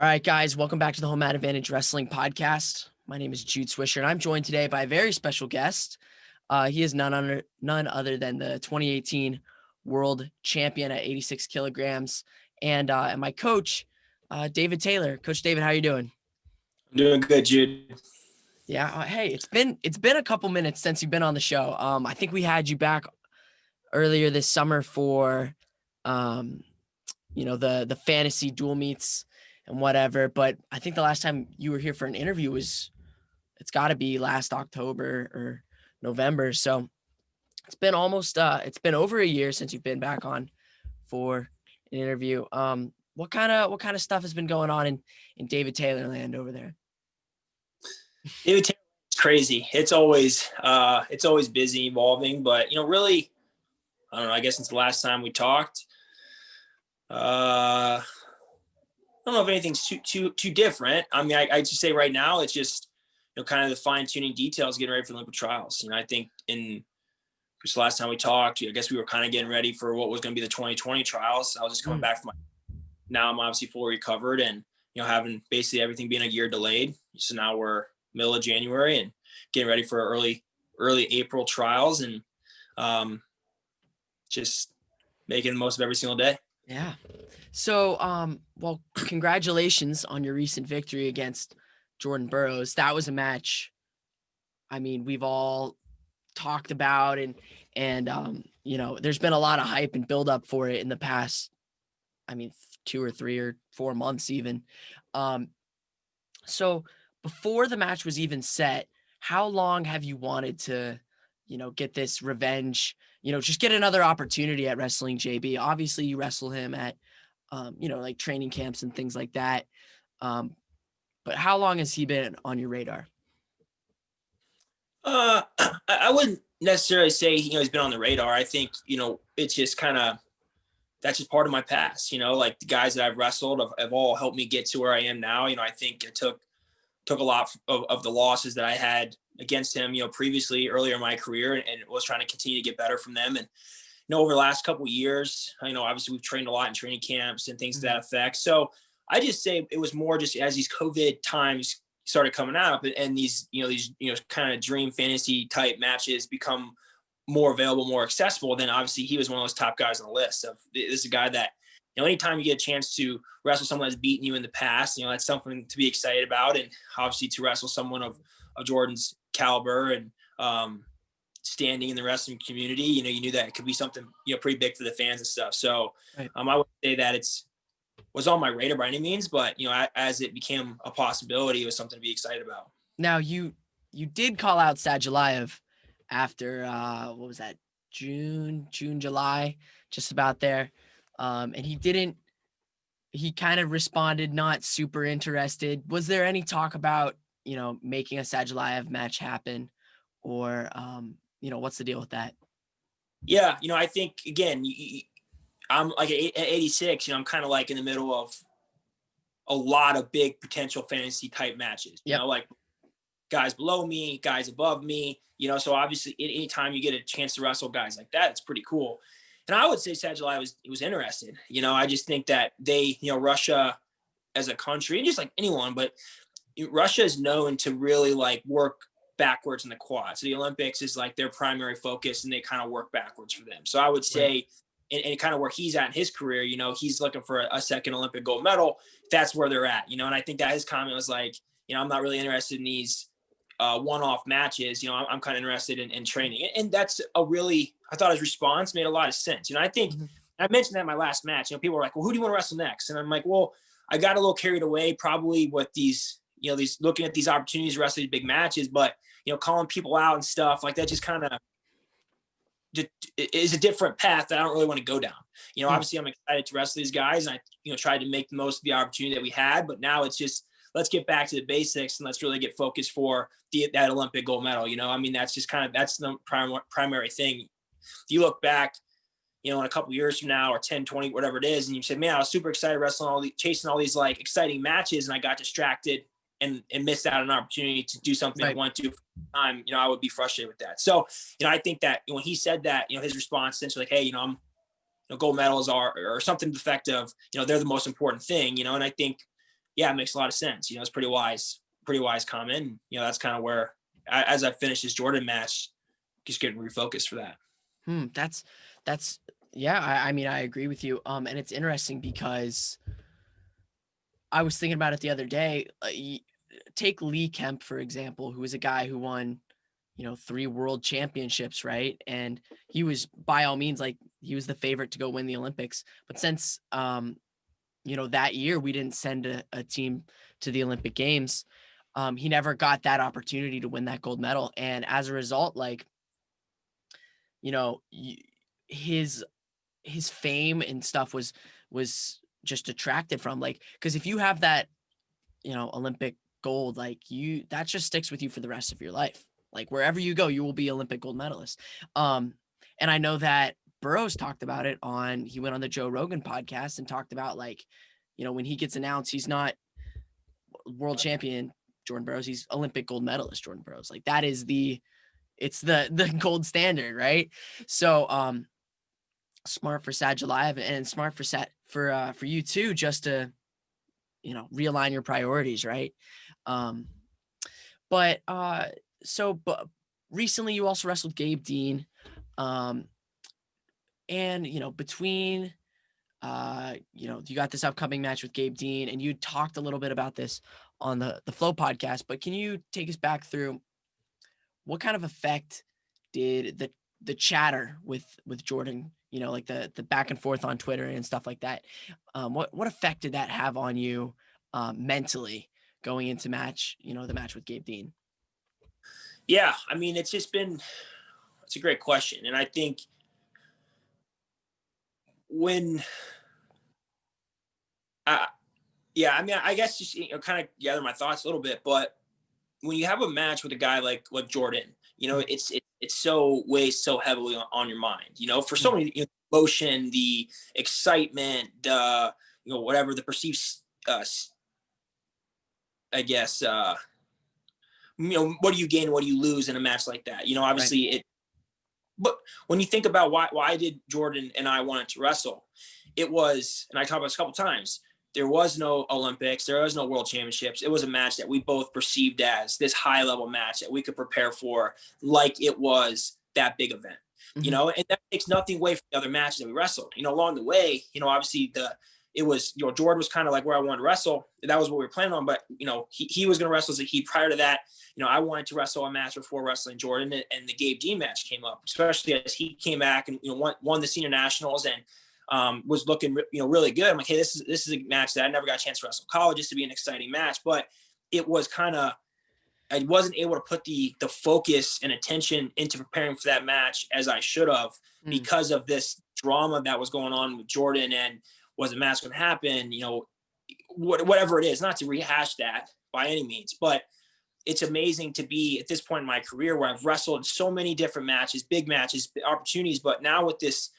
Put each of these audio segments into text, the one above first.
All right, guys, welcome back to the Home Advantage Wrestling Podcast. My name is Jude Swisher, and I'm joined today by a very special guest. He is none other than the 2018 World Champion at 86 kilograms, and my coach, David Taylor. Coach David, how are you doing? I'm doing good, Jude. Yeah. Hey, it's been a couple minutes since you've been on the show. I think we had you back earlier this summer for, the fantasy dual meets and whatever. But I think the last time you were here for an interview it's got to be last October or November. So it's been over a year since you've been back on for an interview. What kind of stuff has been going on in David Taylor land over there? David Taylor is crazy. It's always busy, evolving, but really, I don't know. I guess since the last time we talked, I don't know if anything's too different. I mean, I just say right now, it's just kind of the fine tuning details, getting ready for the Olympic trials. I think because the last time we talked, I guess we were kind of getting ready for what was going to be the 2020 trials. I was just coming back from now I'm obviously fully recovered and having basically everything being a year delayed. So now we're middle of January and getting ready for early April trials and just making the most of every single day. Yeah. So, well, congratulations on your recent victory against Jordan Burroughs. That was a match, I mean, we've all talked about and there's been a lot of hype and build up for it in the past, I mean, 2 or 3 or 4 months even. So before the match was even set, how long have you wanted to, get this revenge, just get another opportunity at wrestling JB? Obviously you wrestle him at, like training camps and things like that. But how long has he been on your radar? I wouldn't necessarily say he's been on the radar. I think it's just kind of that's just part of my past. Like the guys that I've wrestled have all helped me get to where I am now. I think it took a lot of the losses that I had against him, previously earlier in my career, and was trying to continue to get better from them. And over the last couple of years, obviously we've trained a lot in training camps and things to that effect. So I just say it was more just as these COVID times started coming up and these kind of dream fantasy type matches become more available, more accessible, then obviously he was one of those top guys on the list. This is a guy that anytime you get a chance to wrestle someone that's beaten you in the past, that's something to be excited about. And obviously to wrestle someone of Jordan's caliber and standing in the wrestling community, you knew that it could be something pretty big for the fans and stuff. So Right. I would say that was on my radar by any means, but as it became a possibility, it was something to be excited about. Now you did call out Sadulayev after what was that, June, July, just about there. And he kind of responded not super interested. Was there any talk about, making a Sadulayev match happen or what's the deal with that? Yeah, I think again, I'm like at 86, I'm kind of like in the middle of a lot of big potential fantasy type matches, Yep. like guys below me, guys above me, so obviously anytime you get a chance to wrestle guys like that, it's pretty cool. And I would say Sadulayev was interested. I just think that they, Russia as a country, and just like anyone, but Russia is known to really like work backwards in the quad. So the Olympics is like their primary focus and they kind of work backwards for them. So I would say, and kind of where he's at in his career, he's looking for a second Olympic gold medal. That's where they're at, and I think that his comment was like, I'm not really interested in these one-off matches. I'm kind of interested in training. And that's I thought his response made a lot of sense. I think I mentioned that in my last match, people were like, well, who do you want to wrestle next? And I'm like, well, I got a little carried away probably with these looking at these opportunities to wrestle these big matches, but calling people out and stuff like that just kind of is a different path that I don't really want to go down. Obviously I'm excited to wrestle these guys and I tried to make the most of the opportunity that we had, but now it's just, let's get back to the basics and let's really get focused for that Olympic gold medal. I mean, that's just that's the primary thing. You look back, in a couple years from now or 10, 20, whatever it is. And you say, man, I was super excited wrestling chasing all these like exciting matches. And I got distracted and missed out on an opportunity to do something I want to time, I would be frustrated with that. So, I think that when he said that, his response essentially like, hey, I'm, gold medals are, or something to the effect of, they're the most important thing, and I think yeah, it makes a lot of sense. You know, it's pretty wise comment. You know, that's kind of where, as I finish this Jordan match, just getting refocused for that. That's yeah. I mean, I agree with you. And it's interesting because I was thinking about it the other day. Take Lee Kemp, for example, who is a guy who won, 3 world championships, right? And he was by all means like he was the favorite to go win the Olympics. But since that year we didn't send a team to the Olympic Games, he never got that opportunity to win that gold medal. And as a result, like, his fame and stuff was just detracted from, like, because if you have that Olympic gold, like, that just sticks with you for the rest of your life. Like, wherever you go, you will be Olympic gold medalist. And I know that Burroughs talked about it he went on the Joe Rogan podcast and talked about, like, when he gets announced, he's not world champion Jordan Burroughs, he's Olympic gold medalist Jordan Burroughs. Like, that is it's the gold standard, right? So smart for Sadulayev, and smart for you too, just to realign your priorities, right? But recently you also wrestled Gabe Dean, and between you got this upcoming match with Gabe Dean, and you talked a little bit about this on the Flow podcast, but can you take us back through what kind of effect did the chatter with Jordan, like the back and forth on Twitter and stuff like that, what effect did that have on you mentally going into the match with Gabe Dean? Yeah, I mean, it's a great question. And I think when, yeah, I mean, I guess just, kind of gather my thoughts a little bit, but when you have a match with a guy like Jordan, it's so weighs so heavily on your mind, for so many, emotion, the excitement, the, whatever the perceived, I guess, what do you gain, what do you lose in a match like that? Obviously right. But when you think about why did Jordan and I wanted to wrestle, it was, and I talked about this a couple times, there was no Olympics, there was no world championships. It was a match that we both perceived as this high level match that we could prepare for like it was that big event, mm-hmm. And that takes nothing away from the other matches that we wrestled. Along the way, obviously it was, Jordan was kind of like where I wanted to wrestle. That was what we were planning on, but, he was going to wrestle as a Heat. Prior to that, I wanted to wrestle a match before wrestling Jordan, and the Gabe Dean match came up, especially as he came back and, won the senior nationals and was looking, really good. I'm like, hey, this is a match that I never got a chance to wrestle in college, just to be an exciting match. But it was I wasn't able to put the focus and attention into preparing for that match as I should have because of this drama that was going on with Jordan. And was the match going to happen? Whatever it is, not to rehash that by any means, but it's amazing to be at this point in my career where I've wrestled so many different matches, big matches, opportunities, but now with these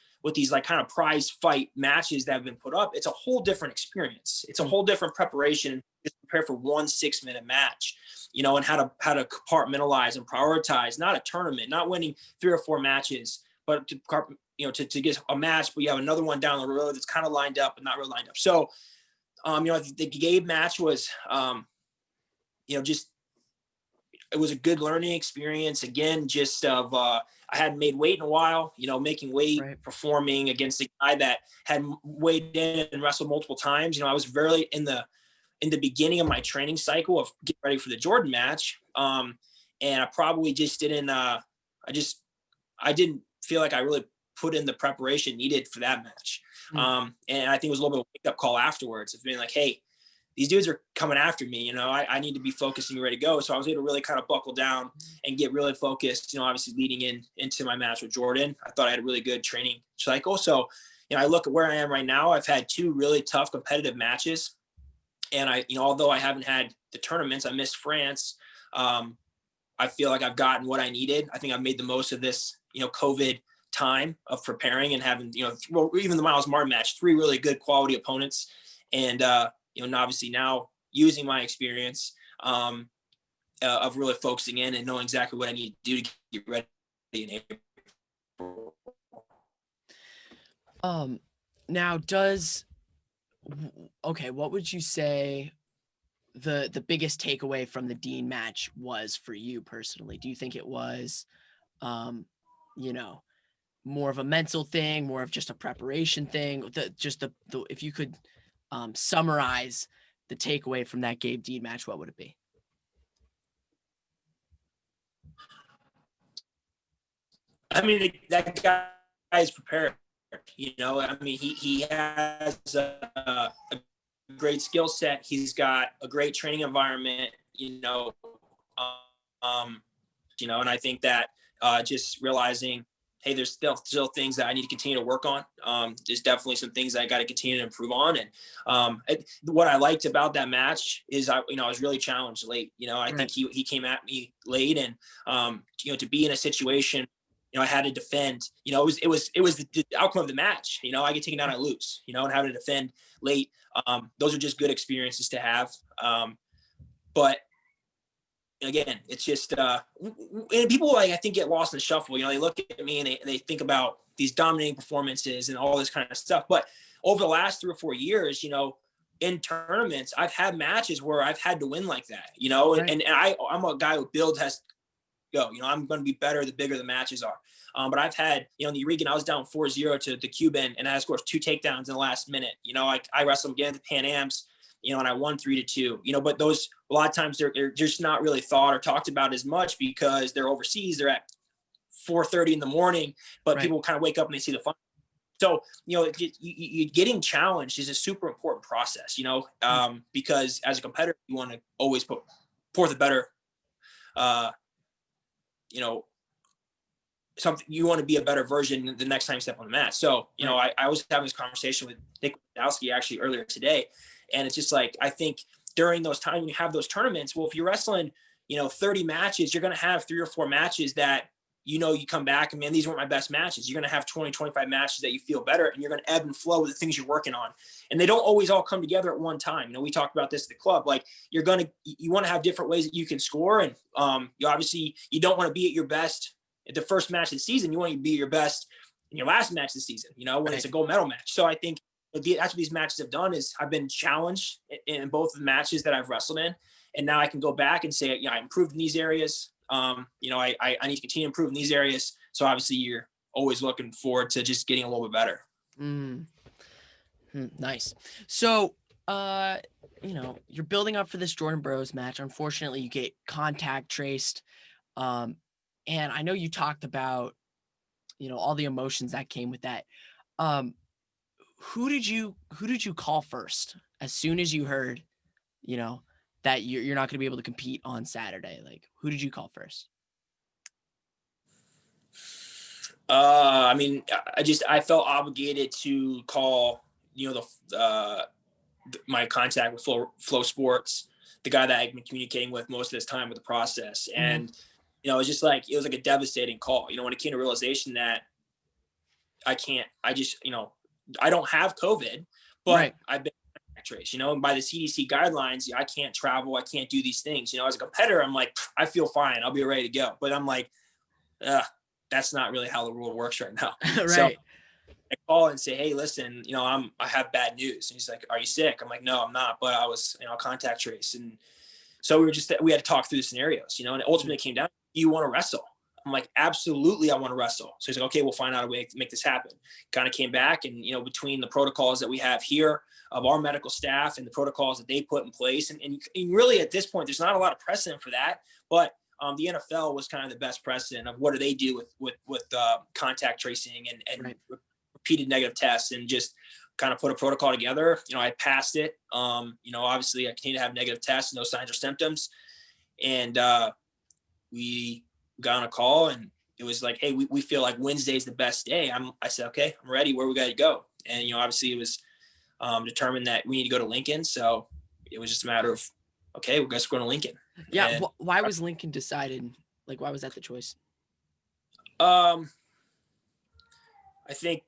like kind of prize fight matches that have been put up, it's a whole different experience. It's a whole different preparation to prepare for 1 6-minute match, and how to compartmentalize and prioritize, not a tournament, not winning 3 or 4 matches, but to get a match, but you have another one down the road that's kind of lined up, but not really lined up. So, the Gabe match was, just, it was a good learning experience. Again, just of, I hadn't made weight in a while, making weight, right. Performing against a guy that had weighed in and wrestled multiple times. I was very in the beginning of my training cycle of getting ready for the Jordan match. And I probably just didn't, I didn't feel like I really put in the preparation needed for that match. And I think it was a little bit of a wake up call afterwards of being like, hey, these dudes are coming after me. I need to be focused and ready to go. So I was able to really kind of buckle down and get really focused, obviously leading into my match with Jordan. I thought I had a really good training cycle. So, I look at where I am right now. I've had 2 really tough competitive matches. And although I haven't had the tournaments, I missed France. I feel like I've gotten what I needed. I think I've made the most of this, COVID time of preparing and having, even the Miles Martin match, 3 really good quality opponents. And, obviously now using my experience of really focusing in and knowing exactly what I need to do to get ready in April. Now what would you say the biggest takeaway from the Dean match was for you personally? Do you think it was, you know, more of a mental thing, more of just a preparation thing? The if you could summarize the takeaway from that Gabe Dean match, what would it be? I mean, that guy is prepared. I mean, he has a great skill set. He's got a great training environment. Um, and I think that just realizing, hey, there's still things that I need to continue to work on. There's definitely some things I got to continue to improve on. And what I liked about that match is I was really challenged late. I think he came at me late, and to be in a situation, I had to defend. It was the outcome of the match. I get taken down, I lose. And how to defend late. Those are just good experiences to have. But again, it's just and people I think get lost in the shuffle. They look at me and they think about these dominating performances and all this kind of stuff. But over the last 3 or 4 years, in tournaments, I've had matches where I've had to win like that. Right. And I'm a guy who builds has to go. I'm going to be better the bigger the matches are. But I've had, in the Regan, I was down 4-0 to the Cuban, and I scored 2 takedowns in the last minute. I wrestled again at the Pan Ams, and I won 3-2. But those a lot of times they're just not really thought or talked about as much because they're overseas. They're at 4:30 in the morning, but Right. people kind of wake up and they see the fun. So you getting challenged is a super important process. Because as a competitor, you want to always put forth a better, something. You want to be a better version the next time you step on the mat. So I was having this conversation with Nick Wadowski actually earlier today. And it's just like, I think during those times when you have those tournaments, well, if you're wrestling, 30 matches, you're going to have 3 or 4 matches that, you come back and, man, these weren't my best matches. You're going to have 20, 25 matches that you feel better, and you're going to ebb and flow with the things you're working on. And they don't always all come together at one time. We talked about this at the club. Like you want to have different ways that you can score. And you don't want to be at your best at the first match of the season. You want to be at your best in your last match of the season, when it's a gold medal match. So I think that's what these matches have done is I've been challenged in both of the matches that I've wrestled in. And now I can go back and say, I improved in these areas. I need to continue to improve in these areas. So obviously you're always looking forward to just getting a little bit better. Nice. So, you're building up for this Jordan Burroughs match. Unfortunately, you get contact traced. And I know you talked about, all the emotions that came with that. Who did you call first as soon as you heard, that you're not going to be able to compete on Saturday? Like, who did you call first? I felt obligated to call, my contact with Flow Sports, the guy that I've been communicating with most of this time with the process. Mm-hmm. And, it was like a devastating call, when it came to realization that I don't have COVID, but right. I've been traced, and by the CDC guidelines, I can't travel. I can't do these things. As a competitor, I'm like, I feel fine. I'll be ready to go. But I'm like, that's not really how the world works right now. Right. So I call and say, hey, listen, I have bad news. And he's like, are you sick? I'm like, no, I'm not. But I was, contact trace. And so we had to talk through the scenarios, and it ultimately came down, do you want to wrestle? I'm like, absolutely, I want to wrestle. So he's like, okay, we'll find out a way to make this happen. Kind of came back, and between the protocols that we have here of our medical staff and the protocols that they put in place, and really at this point, there's not a lot of precedent for that, but the NFL was kind of the best precedent of what do they do with contact tracing and right. repeated negative tests, and just kind of put a protocol together. I passed it. Obviously, I continue to have negative tests, no signs or symptoms, and we got on a call, and it was like, hey, we feel like Wednesday's the best day. I said, okay, I'm ready. Where we got to go? And, obviously it was determined that we need to go to Lincoln. So it was just a matter of, okay, we guess we're going to Lincoln. Yeah. And why was Lincoln decided? Like, why was that the choice? I think,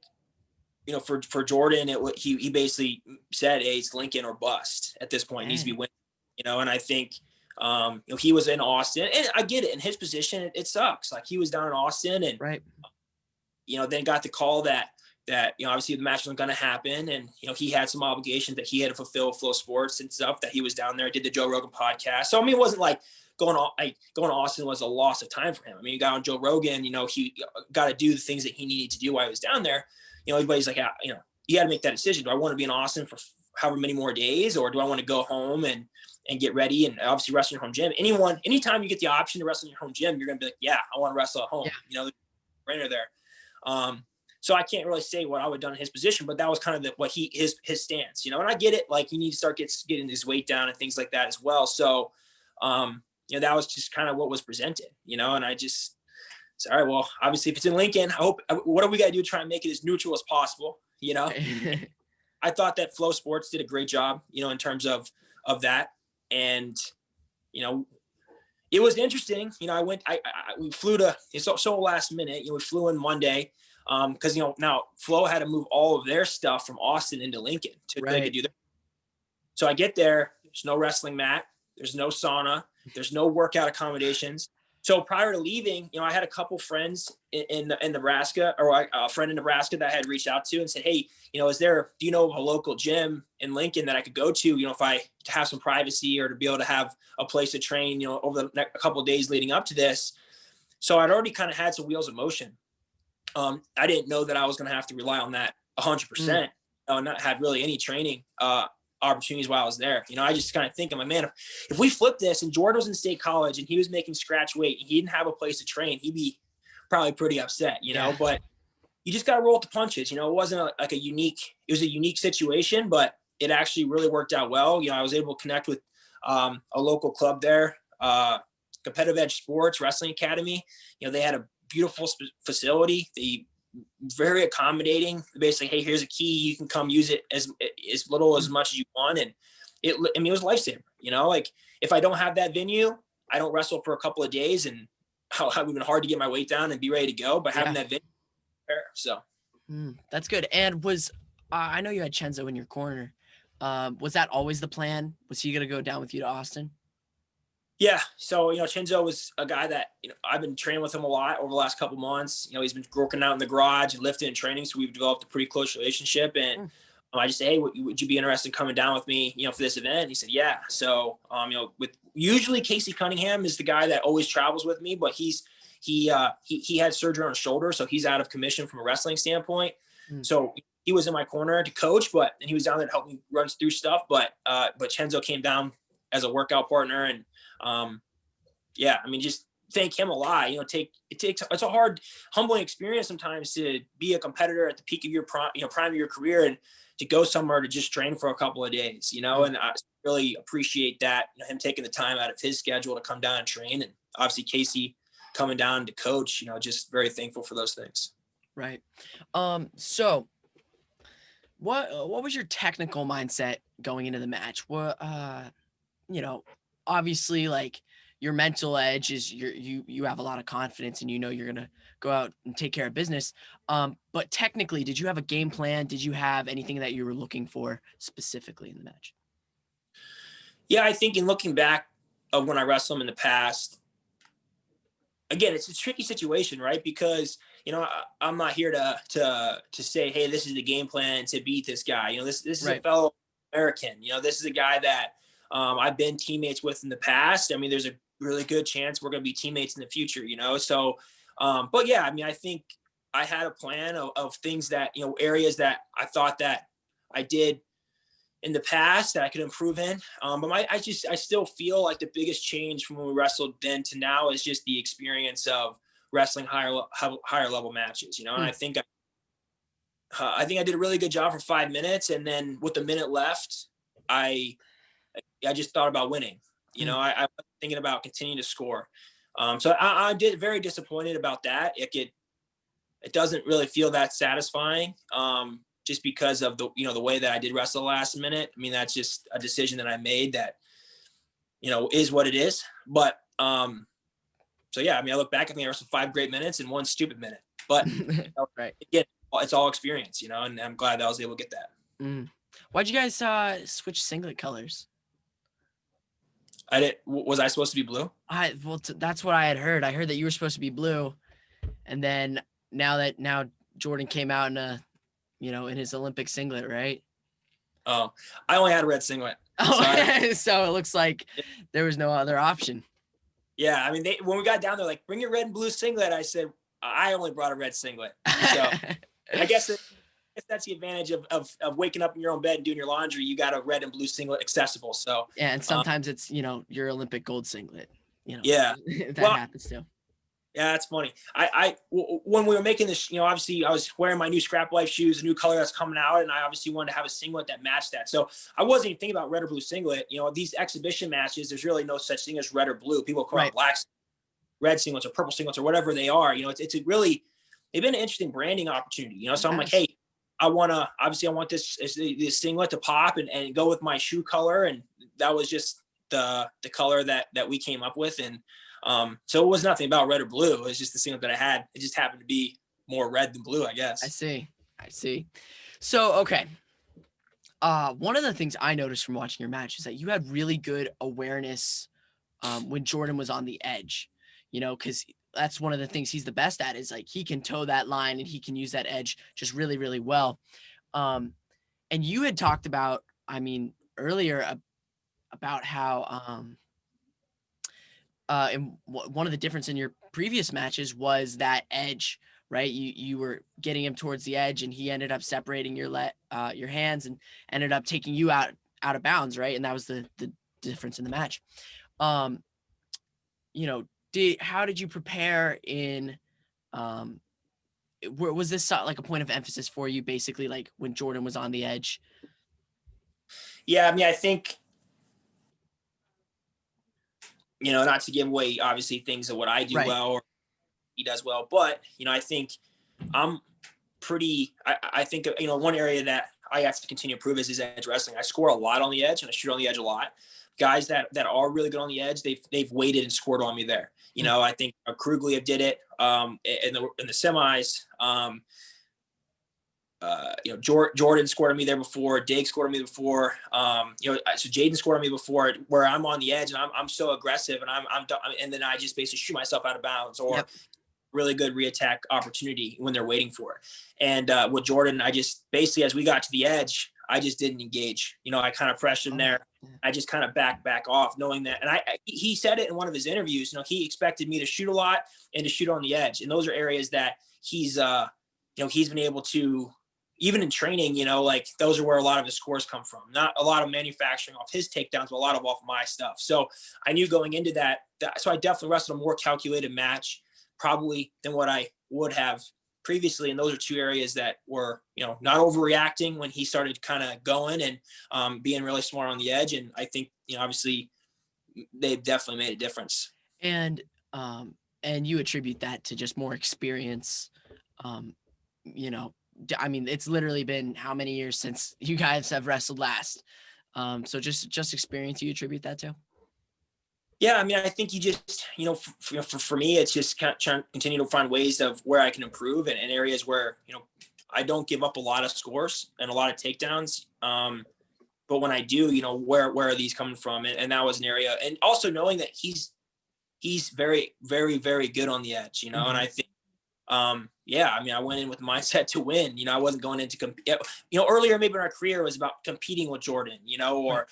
for Jordan, he basically said, hey, it's Lincoln or bust at this point. It needs to be winning, and I think, he was in Austin, and I get it. In his position, it sucks. Like, he was down in Austin, and right. Then got the call that that, obviously the match wasn't going to happen. And, he had some obligations that he had to fulfill with Flow Sports and stuff, that he was down there, did the Joe Rogan podcast. So, I mean, it wasn't like going to Austin was a loss of time for him. I mean, he got on Joe Rogan, he got to do the things that he needed to do while he was down there. Everybody's like, you got to make that decision. Do I want to be in Austin for however many more days, or do I want to go home and get ready and obviously wrestle in your home gym? Anytime you get the option to wrestle in your home gym, you're going to be like, yeah, I want to wrestle at home. Yeah. Trainer there. So I can't really say what I would have done in his position, but that was kind of his stance, and I get it. Like, you need to start getting his weight down and things like that as well. So, that was just kind of what was presented, and I just said, all right, well, obviously if it's in Lincoln, what do we got to do to try and make it as neutral as possible? I thought that Flow Sports did a great job, in terms of that. And, it was interesting. We flew it's so last minute, we flew in Monday. Because now Flow had to move all of their stuff from Austin into Lincoln to they could do that. So I get there, there's no wrestling mat, there's no sauna, there's no workout accommodations. So prior to leaving, I had a couple friends in Nebraska, or a friend in Nebraska that I had reached out to and said, hey, do you know of a local gym in Lincoln that I could go to, to have some privacy, or to be able to have a place to train, over the next couple of days leading up to this. So I'd already kind of had some wheels in motion. I didn't know that I was going to have to rely on that 100%, not have really any training opportunities while I was there. I just kind of think, I'm like, man, if we flip this and Jordan was in State College and he was making scratch weight and he didn't have a place to train, he'd be probably pretty upset, but you just got to roll with the punches. It wasn't it was a unique situation, but it actually really worked out well. I was able to connect with a local club there, Competitive Edge Sports Wrestling Academy. They had a beautiful facility. They very accommodating. Basically, hey, here's a key. You can come use it as little as much as you want. And it was a lifesaver. Like, if I don't have that venue, I don't wrestle for a couple of days, and how it would been hard to get my weight down and be ready to go. But having that venue, so that's good. And I know you had Chenzo in your corner. Was that always the plan? Was he going to go down with you to Austin? Yeah. So, Chenzo was a guy that, I've been training with him a lot over the last couple months. He's been working out in the garage and lifting and training. So we've developed a pretty close relationship. And I just say, hey, would you be interested in coming down with me, for this event? And he said, yeah. So, usually Casey Cunningham is the guy that always travels with me, but he had surgery on his shoulder. So he's out of commission from a wrestling standpoint. So he was in my corner to coach, and he was down there to help me run through stuff. But Chenzo came down as a workout partner, and just thank him a lot. It's a hard, humbling experience sometimes to be a competitor at the peak of your prime of your career, and to go somewhere to just train for a couple of days, and I really appreciate that, him taking the time out of his schedule to come down and train, and obviously Casey coming down to coach, just very thankful for those things. Right. So what was your technical mindset going into the match? What, obviously, like, your mental edge is you have a lot of confidence, and you're gonna go out and take care of business. But technically, did you have a game plan? Did you have anything that you were looking for specifically in the match? Yeah, I think in looking back of when I wrestled him in the past, again, it's a tricky situation, right? Because I'm not here to say, hey, this is the game plan to beat this guy. This is a fellow American. This is a guy that I've been teammates with in the past. I mean, there's a really good chance we're going to be teammates in the future, So, but yeah, I mean, I think I had a plan of things that, areas that I thought that I did in the past that I could improve in. But I still feel like the biggest change from when we wrestled then to now is just the experience of wrestling higher level matches, And I think I did a really good job for 5 minutes. And then with a minute left, I just thought about winning. I was thinking about continuing to score. So I did very disappointed about that. It doesn't really feel that satisfying. Just because of the way that I did wrestle last minute. I mean, that's just a decision that I made that, is what it is. But so yeah, I mean, I look back, I think I wrestled 5 great minutes and 1 stupid minute. But right. Again, it's all experience, and I'm glad that I was able to get that. Why'd you guys switch singlet colors? Was I supposed to be blue? That's what I had heard. I heard that you were supposed to be blue, and then now Jordan came out in a in his Olympic singlet, right? Oh, I only had a red singlet. Oh, So I, so it looks like there was no other option. yeah, I mean, when we got down there, like, bring your red and blue singlet. I said, I only brought a red singlet. So I guess that's the advantage of waking up in your own bed and doing your laundry. You got a red and blue singlet accessible. So Yeah, and sometimes it's, your Olympic gold singlet, yeah, that happens too. yeah, that's funny. When we were making this, obviously I was wearing my new Scrap Life shoes, a new color that's coming out, and I obviously wanted to have a singlet that matched that. So I wasn't even thinking about red or blue singlet. These exhibition matches, there's really no such thing as red or blue. People call it black, red singlets or purple singlets or whatever they are. It's a really, they've been an interesting branding opportunity. So I'm like, hey, I want this singlet to pop and go with my shoe color, and that was just the color that we came up with. And so it was nothing about red or blue. It was just the singlet that I had. It just happened to be more red than blue, I guess. I see. So, okay. One of the things I noticed from watching your match is that you had really good awareness when Jordan was on the edge, because that's one of the things he's the best at, is like he can toe that line and he can use that edge just really, really well. And you had talked about, earlier about how and one of the difference in your previous matches was that edge, right? You were getting him towards the edge, and he ended up separating your hands and ended up taking you out of bounds, right? And that was the difference in the match. How did you prepare in? Was this like a point of emphasis for you, basically, like when Jordan was on the edge? Yeah, I think, not to give away obviously things of what I do well or he does well, but I think I'm pretty. I think one area that I have to continue to improve is edge wrestling. I score a lot on the edge and I shoot on the edge a lot. Guys that are really good on the edge, they've waited and scored on me there. I think Kruglia did it in the semis. Jordan scored on me there before. Dig scored on me before. So Jaden scored on me before, where I'm on the edge and I'm so aggressive and and then I just basically shoot myself out of bounds or really good reattack opportunity when they're waiting for it. And with Jordan, I just basically, as we got to the edge, I just didn't engage. I kind of pressured him there. I just kind of back off, knowing that. And he said it in one of his interviews. He expected me to shoot a lot and to shoot on the edge, and those are areas that he's been able to. Even in training, like those are where a lot of his scores come from. Not a lot of manufacturing off his takedowns, but a lot of off my stuff. So I knew going into that so I definitely wrestled a more calculated match probably than what I would have previously. And those are two areas that were, not overreacting when he started kind of going and being really smart on the edge. And I think, obviously they've definitely made a difference. And you attribute that to just more experience, it's literally been how many years since you guys have wrestled last? So just experience you attribute that to? Yeah, I think you just, for me, it's just kind of trying to continue to find ways of where I can improve and areas where, I don't give up a lot of scores and a lot of takedowns. But when I do, where are these coming from? And that was an area. And also knowing that he's very, very, very good on the edge, and I think, I went in with the mindset to win. I wasn't going in to compete. Earlier maybe in our career it was about competing with Jordan, or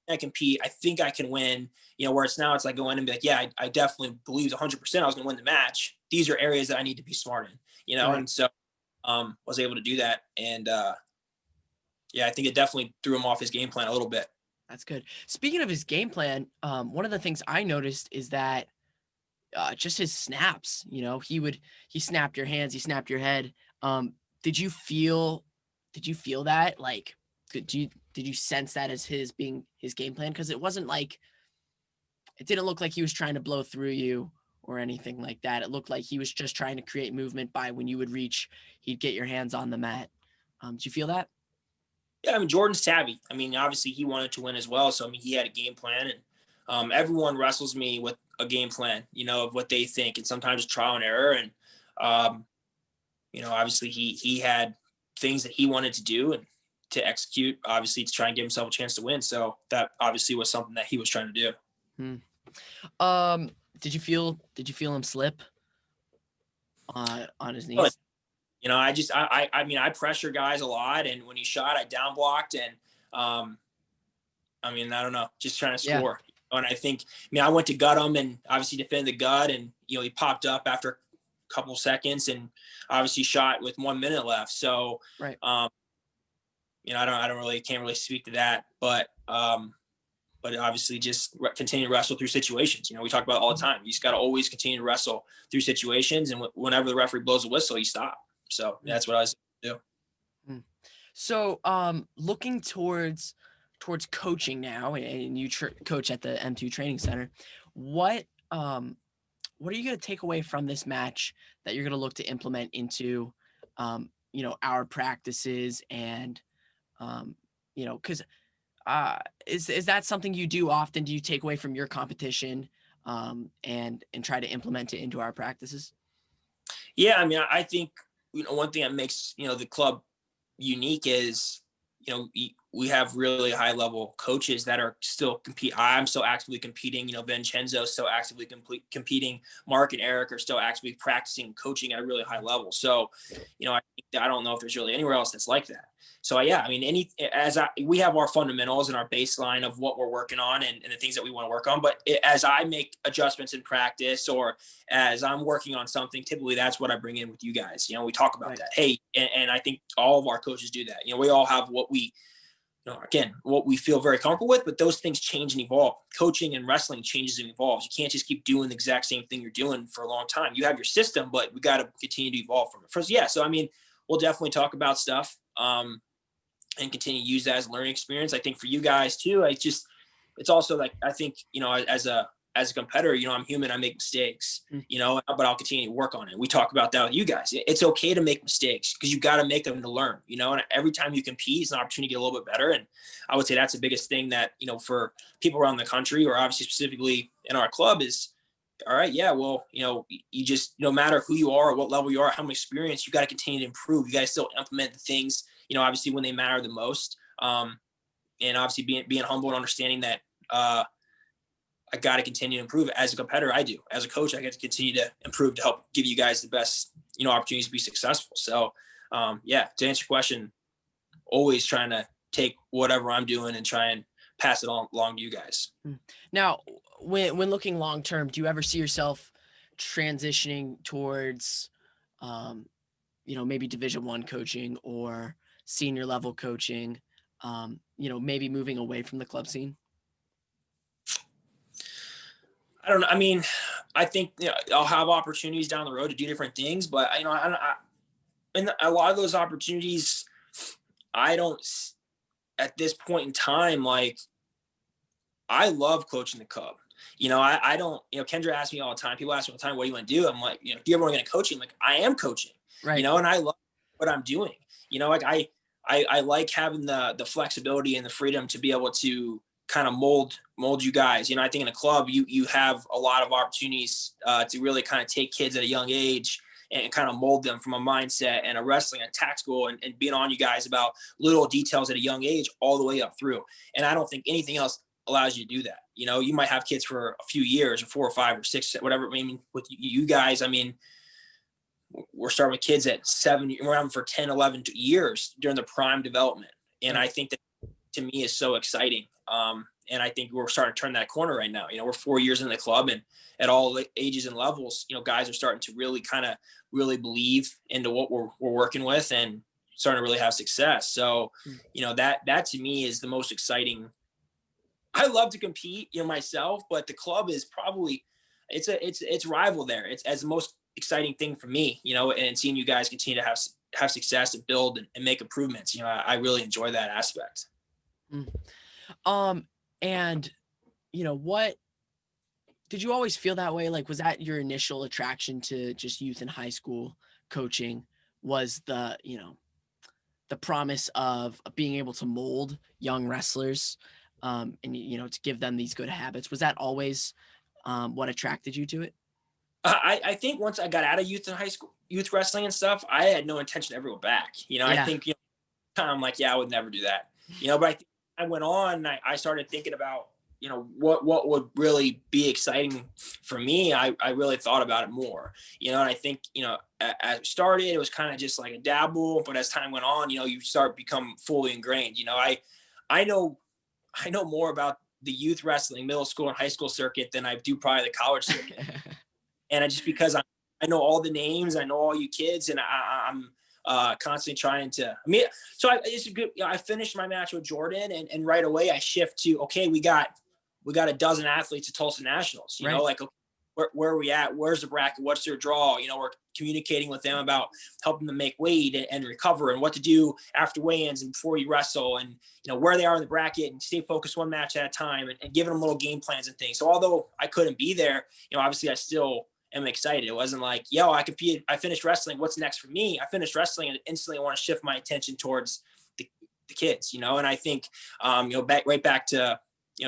I compete. I think I can win. Where it's now, it's like going in and be like, yeah, I definitely believe 100% I was going to win the match. These are areas that I need to be smart in, and so was able to do that. And I think it definitely threw him off his game plan a little bit. That's good. Speaking of his game plan, one of the things I noticed is that just his snaps, he snapped your hands, he snapped your head. Did you feel that? Like, did you sense that as being his game plan? Because it didn't look like he was trying to blow through you or anything like that. It looked like he was just trying to create movement by when you would reach, he'd get your hands on the mat. Did you feel that? Yeah, Jordan's savvy. Obviously he wanted to win as well. So, he had a game plan, and everyone wrestles me with a game plan, of what they think. And sometimes it's trial and error. And, obviously he had things that he wanted to do and to execute, obviously, to try and give himself a chance to win. So that obviously was something that he was trying to do. Did you feel him slip on his knees? I mean, I pressure guys a lot, and when he shot, I down blocked, and I mean, I don't know, just trying to Yeah. score. And I went to gut him and obviously defended the gut, and he popped up after a couple seconds and obviously shot with 1 minute left. So, Right. I don't really can't really speak to that, but obviously just continue to wrestle through situations. We talk about it all the time. You just got to always continue to wrestle through situations, and whenever the referee blows a whistle, you stop. So that's what I was do. So, looking towards coaching now, and you coach at the M2 Training Center, what what are you going to take away from this match that you're going to look to implement into, our practices and, because is that something you do often? Do you take away from your competition, and try to implement it into our practices? Yeah, I mean, I think one thing that makes the club unique is we have really high level coaches that are still compete. I'm still actively competing. Vincenzo still actively competing. Mark and Eric are still actively practicing coaching at a really high level. So, I don't know if there's really anywhere else that's like that. So yeah, I mean, we have our fundamentals and our baseline of what we're working on and the things that we want to work on. But as I make adjustments in practice, or as I'm working on something, typically that's what I bring in with you guys. We talk about that. Hey, and I think all of our coaches do that. We all have what we feel very comfortable with, but those things change and evolve. Coaching and wrestling changes and evolves. You can't just keep doing the exact same thing you're doing for a long time. You have your system, but we got to continue to evolve from it. First, yeah. So, I mean, we'll definitely talk about stuff and continue to use that as a learning experience. I think for you guys too, it's also like, I think, as a competitor, I'm human, I make mistakes, but I'll continue to work on it. We talk about that with you guys. It's okay to make mistakes because you got to make them to learn, and every time you compete, it's an opportunity to get a little bit better. And I would say that's the biggest thing that, for people around the country, or obviously specifically in our club, is, all right, yeah, well, you just, no matter who you are, what level you are, how much experience, you got to continue to improve. You got to still implement the things, obviously when they matter the most. And obviously being humble and understanding that, I got to continue to improve. As a competitor, I do. As a coach, I get to continue to improve to help give you guys the best, opportunities to be successful. So, yeah, to answer your question, always trying to take whatever I'm doing and try and pass it on along to you guys. Now, when looking long term, do you ever see yourself transitioning towards, maybe Division I coaching or senior level coaching? Maybe moving away from the club scene? I don't know. I mean, I think I'll have opportunities down the road to do different things, but and a lot of those opportunities, I don't, at this point in time, like, I love coaching the Cub. I don't, Kendra asks me all the time. People ask me all the time, what do you want to do? I'm like, do you ever want to get coaching? Like, I am coaching, right. And I love what I'm doing. Like I like having the flexibility and the freedom to be able to kind of mold you guys. I think in a club, you have a lot of opportunities to really kind of take kids at a young age and kind of mold them from a mindset and a wrestling and tactical and being on you guys about little details at a young age all the way up through. And I don't think anything else allows you to do that. You might have kids for a few years, or 4 or 5 or 6, whatever. I mean, with you guys, I mean, we're starting with kids at 7, around for 10, 11 years during the prime development. And I think that, to me, is so exciting. And I think we're starting to turn that corner right now. We're 4 years in the club, and at all ages and levels, guys are starting to really kind of really believe into what we're working with and starting to really have success. So, that to me is the most exciting. I love to compete, myself, but the club is probably, it's rival there. It's as the most exciting thing for me, and seeing you guys continue to have success and build and make improvements. I really enjoy that aspect. And what did you always feel that way? Like, was that your initial attraction to just youth and high school coaching, was the promise of being able to mold young wrestlers, and to give them these good habits? Was that always what attracted you to it? I think once I got out of youth and high school, youth wrestling and stuff, I had no intention to ever go back. I think, I'm like, yeah, I would never do that. But I went on, I started thinking about, what would really be exciting for me, I really thought about it more, and I think, as it started, it was kind of just like a dabble, but as time went on, you start become fully ingrained. I know, I know more about the youth wrestling, middle school and high school circuit than I do probably the college circuit. And because I know all the names, I know all you kids, and I'm constantly trying to. So it's good. I finished my match with Jordan, and right away I shift to, okay, we got a dozen athletes at Tulsa Nationals. Right. Like, where are we at? Where's the bracket? What's their draw? We're communicating with them about helping them make weight and recover, and what to do after weigh-ins and before you wrestle, and where they are in the bracket, and stay focused one match at a time, and giving them little game plans and things. So although I couldn't be there, obviously I still am excited. It wasn't like, I competed, I finished wrestling, what's next for me? I finished wrestling and instantly want to shift my attention towards the kids, and I think, back to,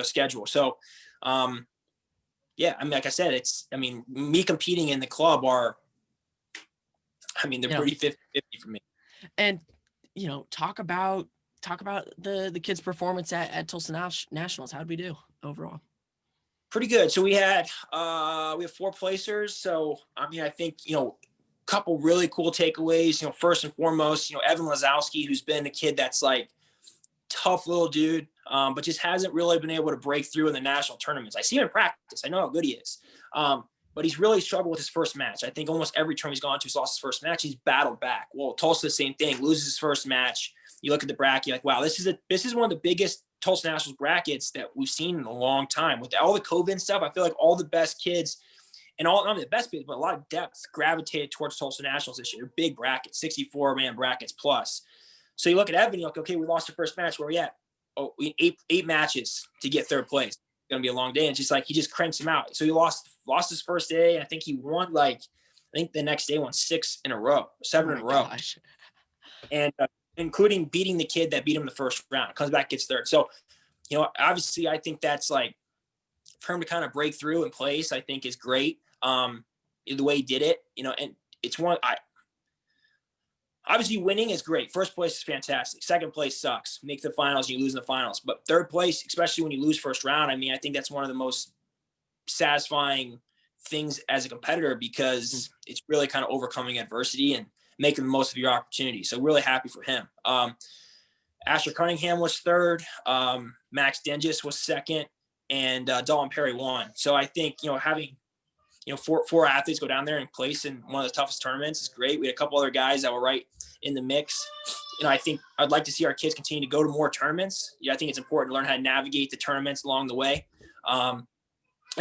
schedule. So, like I said, me competing in the club they're pretty 50-50 for me. And, talk about the kids' performance at Tulsa Nationals. How'd we do overall? Pretty good. So we have 4 placers. So, I think, couple really cool takeaways, first and foremost, Evan Lazowski, who's been a kid that's like tough little dude, but just hasn't really been able to break through in the national tournaments. I see him in practice. I know how good he is. But he's really struggled with his first match. I think almost every tournament he's gone to, he's lost his first match. He's battled back. Well, Tulsa, the same thing, loses his first match. You look at the bracket, you're like, wow, this is one of the biggest Tulsa Nationals brackets that we've seen in a long time. With all the COVID stuff, I feel like all the best kids, and not only the best kids, but a lot of depth gravitated towards Tulsa Nationals this year. Big brackets, 64-man brackets plus. So you look at Evan, you're like, okay, we lost the first match. Where are we at? Oh, we need eight matches to get third place. It's going to be a long day. And it's just like, he just cranks him out. So he lost his first day. And I think he won, the next day won 7 in a row. Gosh. And including beating the kid that beat him the first round. Comes back, gets third. So, obviously I think that's like, for him to kind of break through in place, I think is great. The way he did it, and it's obviously winning is great. First place is fantastic. Second place sucks. Make the finals, you lose in the finals. But third place, especially when you lose first round, I think that's one of the most satisfying things as a competitor, because it's really kind of overcoming adversity and making the most of your opportunity. So really happy for him. Asher Cunningham was third. Max Dengis was second, and Dalton Perry won. So I think, having, four athletes go down there and place in one of the toughest tournaments is great. We had a couple other guys that were right in the mix. I think I'd like to see our kids continue to go to more tournaments. I think it's important to learn how to navigate the tournaments along the way. And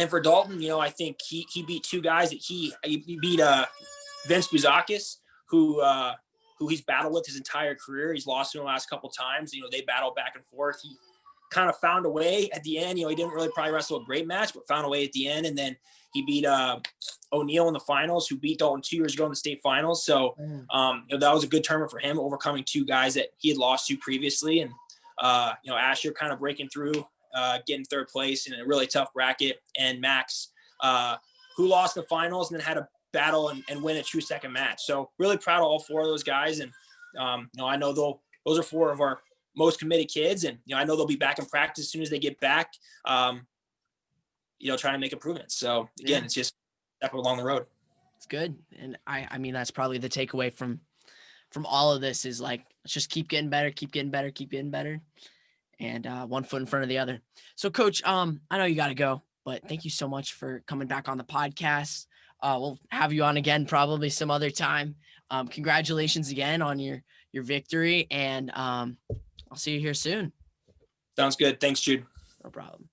for Dalton, I think he beat 2 guys that he beat Vince Bouzakis, who he's battled with his entire career. He's lost to him the last couple times. They battle back and forth. He kind of found a way at the end. He didn't really probably wrestle a great match, but found a way at the end. And then he beat O'Neal in the finals, who beat Dalton 2 years ago in the state finals. So that was a good tournament for him, overcoming 2 guys that he had lost to previously. And Asher kind of breaking through, getting third place in a really tough bracket. And Max, who lost the finals and then had a battle and win a true second match. So really proud of all 4 of those guys. And I know those are 4 of our most committed kids, and I know they'll be back in practice as soon as they get back, trying to make improvements. So again, It's just a step along the road. It's good. And I mean, that's probably the takeaway from all of this is like, let's just keep getting better, and one foot in front of the other. So Coach, I know you got to go, but thank you so much for coming back on the podcast. We'll have you on again, probably some other time. Congratulations again on your victory, and I'll see you here soon. Sounds good. Thanks, Jude. No problem.